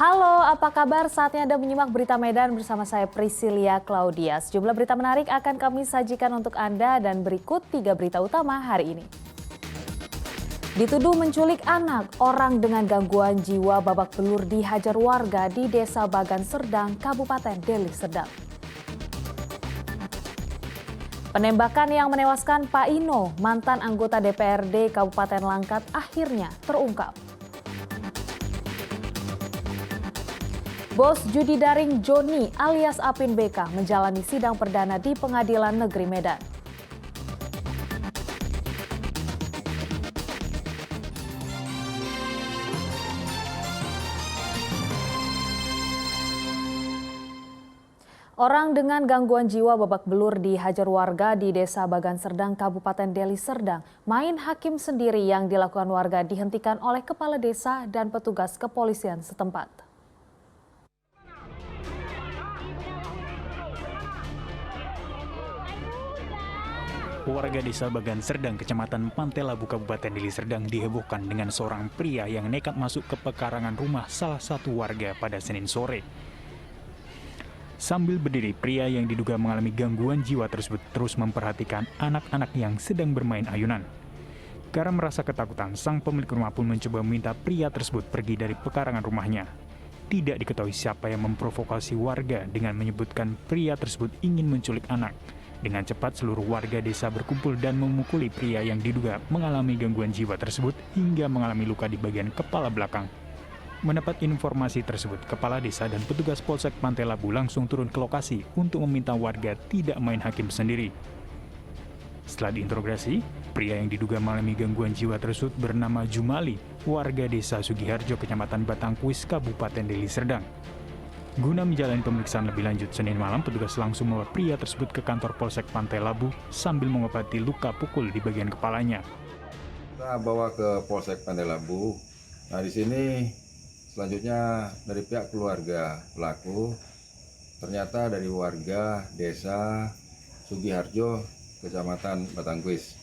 Halo, apa kabar? Saatnya Anda menyimak berita Medan bersama saya Priscilia Claudia. Sejumlah berita menarik akan kami sajikan untuk Anda dan berikut 3 berita utama hari ini. Dituduh menculik anak, orang dengan gangguan jiwa babak belur dihajar warga di Desa Bagan Serdang, Kabupaten Deli Serdang. Penembakan yang menewaskan Pak Ino, mantan anggota DPRD Kabupaten Langkat, akhirnya terungkap. Bos judi daring Joni alias Apin BK menjalani sidang perdana di Pengadilan Negeri Medan. Orang dengan gangguan jiwa babak belur dihajar warga di Desa Bagan Serdang, Kabupaten Deli Serdang. Main hakim sendiri yang dilakukan warga dihentikan oleh kepala desa dan petugas kepolisian setempat. Warga Desa Bagan Serdang, Kecamatan Pantai Labu, Kabupaten Deli Serdang dihebohkan dengan seorang pria yang nekat masuk ke pekarangan rumah salah satu warga pada Senin sore. Sambil berdiri, pria yang diduga mengalami gangguan jiwa tersebut terus memperhatikan anak-anak yang sedang bermain ayunan. Karena merasa ketakutan, sang pemilik rumah pun mencoba meminta pria tersebut pergi dari pekarangan rumahnya. Tidak diketahui siapa yang memprovokasi warga dengan menyebutkan pria tersebut ingin menculik anak. Dengan cepat seluruh warga desa berkumpul dan memukuli pria yang diduga mengalami gangguan jiwa tersebut hingga mengalami luka di bagian kepala belakang. Mendapat informasi tersebut, kepala desa dan petugas Polsek Pantai Labu langsung turun ke lokasi untuk meminta warga tidak main hakim sendiri. Setelah diinterogasi, pria yang diduga mengalami gangguan jiwa tersebut bernama Jumali, warga desa Sugiharjo, Kecamatan Batangkuis, Kabupaten Deli Serdang. Guna menjalani pemeriksaan lebih lanjut, Senin malam petugas langsung membawa pria tersebut ke kantor Polsek Pantai Labu sambil mengobati luka pukul di bagian kepalanya. Kita bawa ke Polsek Pantai Labu. Nah, di sini selanjutnya dari pihak keluarga pelaku, ternyata dari warga desa Sugiharjo, Kecamatan Batangkuis.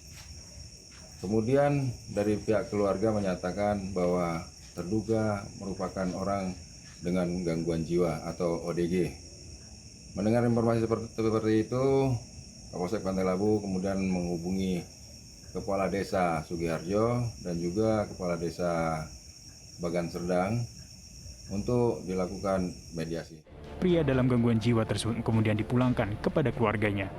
Kemudian dari pihak keluarga menyatakan bahwa terduga merupakan orang dengan gangguan jiwa atau ODG. Mendengar informasi seperti itu, Kapolsek Pantai Labu kemudian menghubungi Kepala Desa Sugiharjo dan juga Kepala Desa Bagan Serdang untuk dilakukan mediasi. Pria dalam gangguan jiwa tersebut kemudian dipulangkan kepada keluarganya.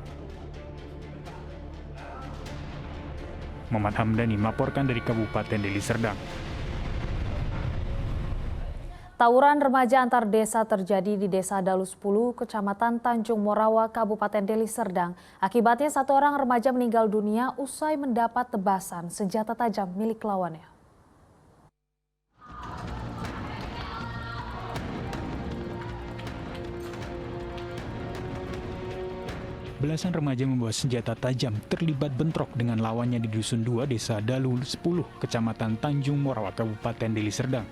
Muhammad Hamdani melaporkan dari Kabupaten Deli Serdang. Tawuran remaja antar desa terjadi di Desa Dalu 10, Kecamatan Tanjung Morawa, Kabupaten Deli Serdang. Akibatnya satu orang remaja meninggal dunia usai mendapat tebasan senjata tajam milik lawannya. Belasan remaja membawa senjata tajam terlibat bentrok dengan lawannya di Dusun 2, Desa Dalu 10, Kecamatan Tanjung Morawa, Kabupaten Deli Serdang.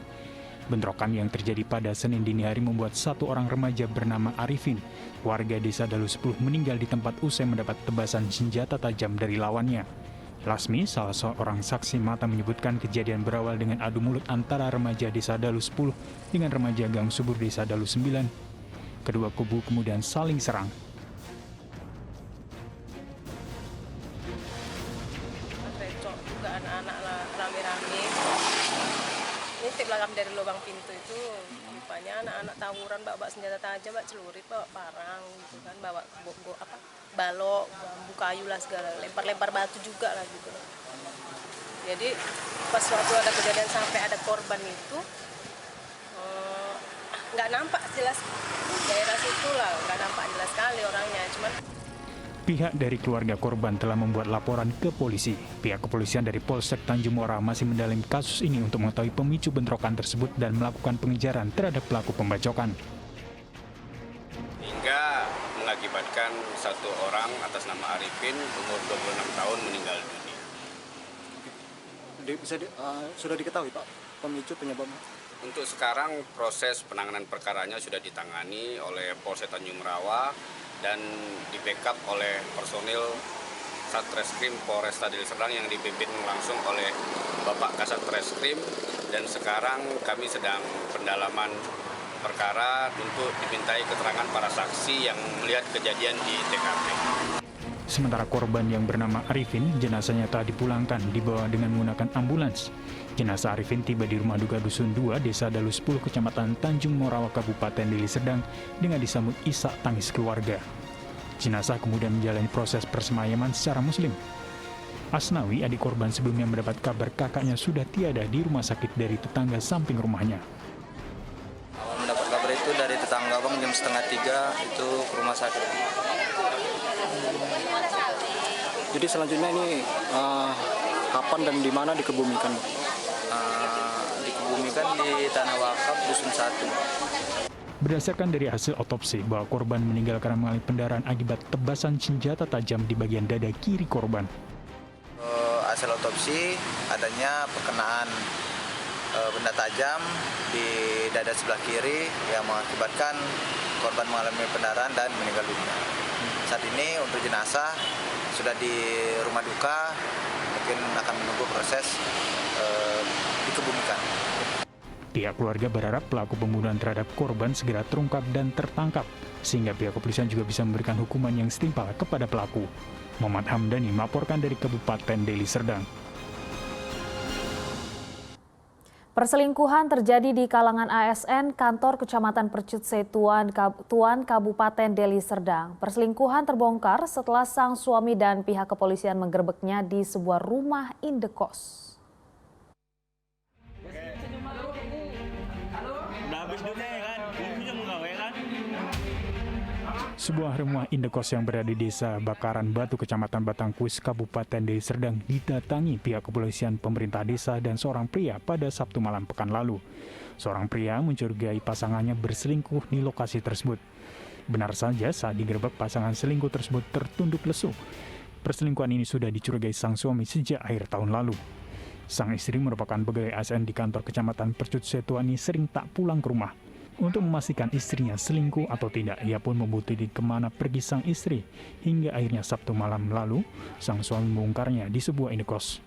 Bentrokan yang terjadi pada Senin dini hari membuat satu orang remaja bernama Arifin, warga Desa Dalu 10, meninggal di tempat usai mendapat tebasan senjata tajam dari lawannya. Lasmi, salah seorang saksi mata, menyebutkan kejadian berawal dengan adu mulut antara remaja Desa Dalu 10 dengan remaja Gang Subur Desa Dalu 9. Kedua kubu kemudian saling serang. Recok juga anak-anak rame-rame. Nitip lah kami dari lubang pintu itu, rupanya anak-anak tawuran bawa senjata tajam, bawa celurit, bawa parang gitu kan, bawa balok, bambu kayu lah segala, lempar-lempar batu juga lah gitu. Jadi pas waktu ada kejadian sampai ada korban itu nggak nampak jelas, daerah situ lah nggak nampak jelas sekali orangnya, cuman Pihak dari keluarga korban telah membuat laporan ke polisi. Pihak kepolisian dari Polsek Tanjung Morawa masih mendalami kasus ini untuk mengetahui pemicu bentrokan tersebut dan melakukan pengejaran terhadap pelaku pembacokan. Hingga mengakibatkan satu orang atas nama Arifin, umur 26 tahun, meninggal dunia. Sudah diketahui Pak pemicu penyebabnya? Untuk sekarang proses penanganan perkaranya sudah ditangani oleh Polsek Tanjung Morawa dan di backup oleh personil Satreskrim Polresta Deli Serdang yang dipimpin langsung oleh Bapak Kasat Reskrim, dan sekarang kami sedang pendalaman perkara untuk dimintai keterangan para saksi yang melihat kejadian di TKP. Sementara korban yang bernama Arifin, jenazahnya telah dipulangkan dibawa dengan menggunakan ambulans. Jenazah Arifin tiba di rumah duka Dusun 2, Desa Dalu 10, Kecamatan Tanjung Morawa, Kabupaten Deli Serdang dengan disambut isak tangis keluarga. Jenazah kemudian menjalani proses persemayaman secara muslim. Asnawi, adik korban, sebelumnya mendapat kabar kakaknya sudah tiada di rumah sakit dari tetangga samping rumahnya. Awal mendapat kabar itu dari tetangga bang, jam 2:30 itu ke rumah sakit. Jadi selanjutnya ini kapan dan di mana dikebumikan? Dikebumikan di Tanah Wakaf Dusun 1. Berdasarkan dari hasil otopsi bahwa korban meninggal karena mengalami pendarahan akibat tebasan senjata tajam di bagian dada kiri korban. Hasil otopsi adanya perkenaan benda tajam di dada sebelah kiri yang mengakibatkan korban mengalami pendarahan dan meninggal dunia. Saat ini untuk jenazah sudah di rumah duka, mungkin akan menunggu proses dikebumikan. Pihak keluarga berharap pelaku pembunuhan terhadap korban segera terungkap dan tertangkap, sehingga pihak kepolisian juga bisa memberikan hukuman yang setimpal kepada pelaku. Muhammad Hamdani melaporkan dari Kabupaten Deli Serdang. Perselingkuhan terjadi di kalangan ASN Kantor Kecamatan Percutse Tuan Kabupaten Deli Serdang. Perselingkuhan terbongkar setelah sang suami dan pihak kepolisian menggerebeknya di sebuah rumah indekos. Sebuah rumah indekos yang berada di Desa Bakaran Batu, Kecamatan Batangkuis, Kabupaten Deli Serdang didatangi pihak kepolisian, pemerintah desa, dan seorang pria pada Sabtu malam pekan lalu. Seorang pria mencurigai pasangannya berselingkuh di lokasi tersebut. Benar saja, saat digerebek pasangan selingkuh tersebut tertunduk lesu. Perselingkuhan ini sudah dicurigai sang suami sejak akhir tahun lalu. Sang istri merupakan pegawai ASN di kantor Kecamatan Percutse Tuan ini sering tak pulang ke rumah. Untuk memastikan istrinya selingkuh atau tidak, ia pun membutiki kemana pergi sang istri. Hingga akhirnya Sabtu malam lalu, sang suami membongkarnya di sebuah indekos.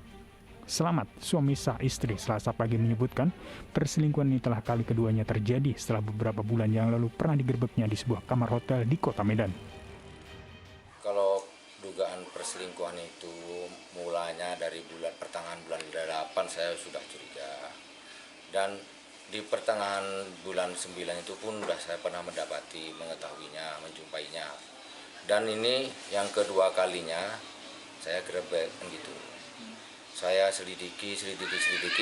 Selamat, suami sah istri Selasa pagi menyebutkan perselingkuhan ini telah kali keduanya terjadi setelah beberapa bulan yang lalu pernah digerebeknya di sebuah kamar hotel di Kota Medan. Kalau dugaan perselingkuhan itu mulanya dari pertengahan bulan 8 saya sudah curiga. Dan di pertengahan bulan 9 itu pun sudah saya pernah mengetahuinya, menjumpainya. Dan ini yang kedua kalinya saya gerebek gitu. Saya selidiki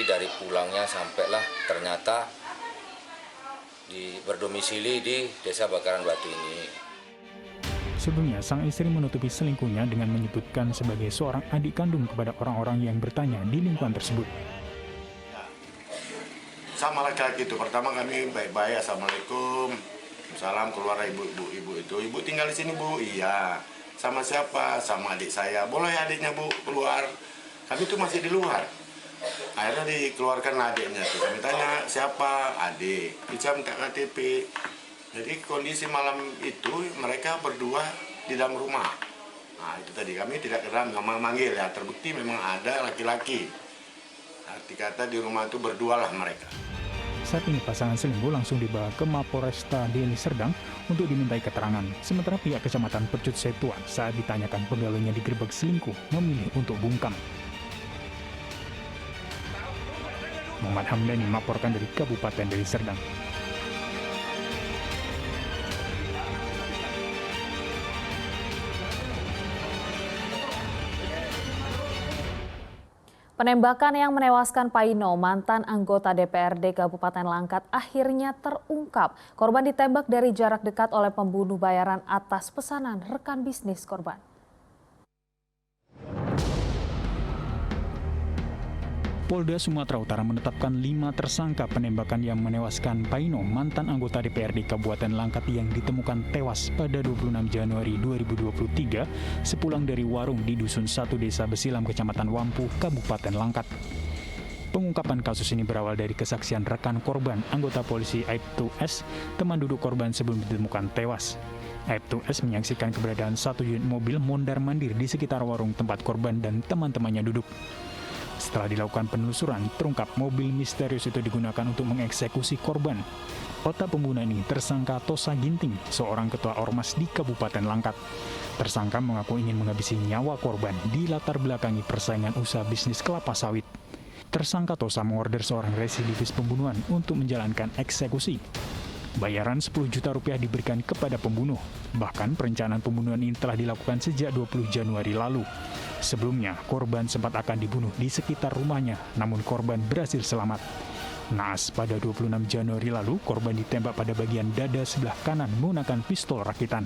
dari pulangnya sampailah ternyata berdomisili di Desa Bakaran Batu ini. Sebelumnya, sang istri menutupi selingkuhnya dengan menyebutkan sebagai seorang adik kandung kepada orang-orang yang bertanya di lingkungan tersebut. Sama laki-laki itu, pertama kami baik-baik, assalamualaikum, salam, keluar ibu itu, ibu tinggal di sini bu, iya, sama siapa, sama adik saya, boleh adiknya bu keluar, kami itu masih di luar, akhirnya dikeluarkan adiknya, kami tanya siapa, adik, bisa minta KTP, jadi kondisi malam itu mereka berdua di dalam rumah, nah itu tadi kami tidak kenal, manggil ya, terbukti memang ada laki-laki. Arti kata di rumah itu berdualah mereka. Saat ini pasangan selingkuh langsung dibawa ke Mapolresta Deli Serdang untuk dimintai keterangan. Sementara pihak Kecamatan Percutse Tuan saat ditanyakan pegawainya digerebek selingkuh memilih untuk bungkam. Muhammad Hamdani melaporkan dari Kabupaten Deli Serdang. Penembakan yang menewaskan Paino, mantan anggota DPRD Kabupaten Langkat, akhirnya terungkap. Korban ditembak dari jarak dekat oleh pembunuh bayaran atas pesanan rekan bisnis korban. Polda Sumatera Utara menetapkan 5 tersangka penembakan yang menewaskan Paino, mantan anggota DPRD Kabupaten Langkat yang ditemukan tewas pada 26 Januari 2023 sepulang dari warung di Dusun 1 Desa Besilam, Kecamatan Wampu, Kabupaten Langkat. Pengungkapan kasus ini berawal dari kesaksian rekan korban, anggota polisi Aibtu S, teman duduk korban sebelum ditemukan tewas. Aibtu S menyaksikan keberadaan satu unit mobil mondar-mandir di sekitar warung tempat korban dan teman-temannya duduk. Setelah dilakukan penelusuran, terungkap mobil misterius itu digunakan untuk mengeksekusi korban. Otak pembunuhan ini tersangka Tosa Ginting, seorang ketua ormas di Kabupaten Langkat. Tersangka mengaku ingin menghabisi nyawa korban di latar belakangi persaingan usaha bisnis kelapa sawit. Tersangka Tosa mengorder seorang residivis pembunuhan untuk menjalankan eksekusi. Bayaran 10 juta rupiah diberikan kepada pembunuh. Bahkan perencanaan pembunuhan ini telah dilakukan sejak 20 Januari lalu. Sebelumnya, korban sempat akan dibunuh di sekitar rumahnya, namun korban berhasil selamat. Naas, pada 26 Januari lalu, korban ditembak pada bagian dada sebelah kanan menggunakan pistol rakitan.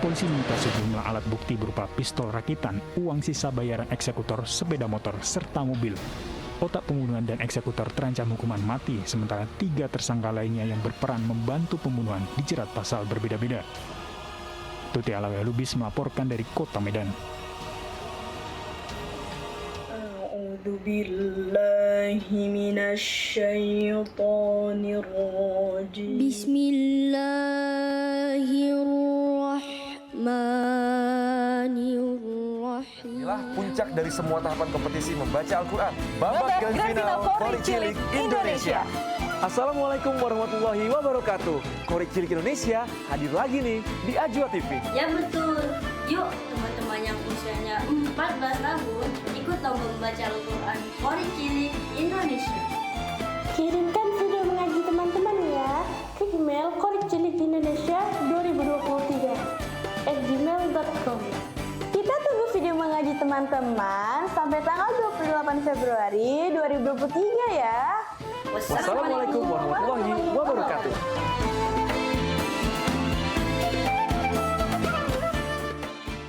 Polisi menyita sejumlah alat bukti berupa pistol rakitan, uang sisa bayaran eksekutor, sepeda motor, serta mobil. Otak pembunuhan dan eksekutor terancam hukuman mati, sementara 3 tersangka lainnya yang berperan membantu pembunuhan dijerat pasal berbeda-beda. Tuti Alawiyah Lubis melaporkan dari Kota Medan. Inilah puncak dari semua tahapan kompetisi membaca Al-Quran. Babak Grand Final Korek Cilik Indonesia. Assalamualaikum warahmatullahi wabarakatuh. Korek Cilik Indonesia hadir lagi nih di Ajwa TV. Ya betul. Yuk teman-teman yang usianya 14 tahun ikut lomba membaca Al-Quran Korek Cilik Indonesia. Kirimkan video mengaji teman-teman ya ke email korekcilik-indonesia2023@gmail.com. Kita tunggu video mengaji teman-teman sampai tanggal 28 Februari 2023 ya. Wassalamualaikum warahmatullahi wabarakatuh.